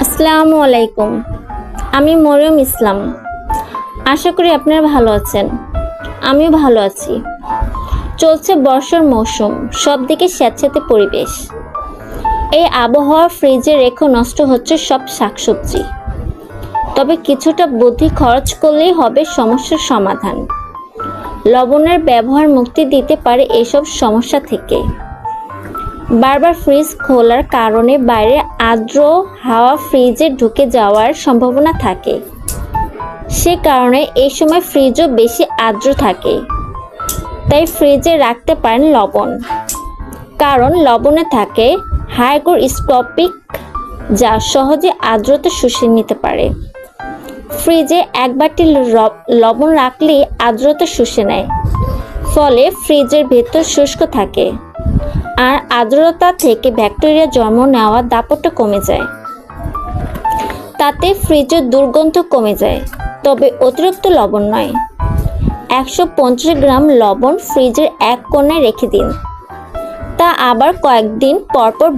আসসালামু আলাইকুম। আমি মরিয়ম ইসলাম। আশা করি আপনারা ভালো আছেন। আমিও ভালো আছি। চলছে বর্ষার মৌসুম, সব দিকে স্যাঁতস্যাঁতে পরিবেশ। এই আবহাওয়া ফ্রিজে রেখে নষ্ট হচ্ছে সব শাকসবজি। তবে কিছুটা বুদ্ধি খরচ করলেই হবে সমস্যার সমাধান। লবণের ব্যবহার মুক্তি দিতে পারে এসব সমস্যা থেকে। বারবার ফ্রিজ খোলার কারণে বাইরে আর্দ্র হাওয়া ফ্রিজে ঢুকে যাওয়ার সম্ভাবনা থাকে। সে কারণে এই সময় ফ্রিজও বেশি আর্দ্র থাকে। তাই ফ্রিজে রাখতে পারেন লবণ, কারণ লবণে থাকে হাইগ্রোস্কোপিক, যা সহজে আর্দ্রতা শুষে নিতে পারে। ফ্রিজে এক বাটি লবণ রাখলেই আর্দ্রতা শুষে নেয়, ফলে ফ্রিজের ভেতর শুষ্ক থাকে আর আর্দ্রতা থেকে ব্যাকটেরিয়া জন্ম নেওয়ার দাপটটা কমে যায়। তাতে ফ্রিজের দুর্গন্ধ কমে যায়। তবে অতিরিক্ত লবণ নয়। 150 গ্রাম লবণ ফ্রিজের এক কোণে রেখে দিন, তা আবার কয়েকদিন পরপর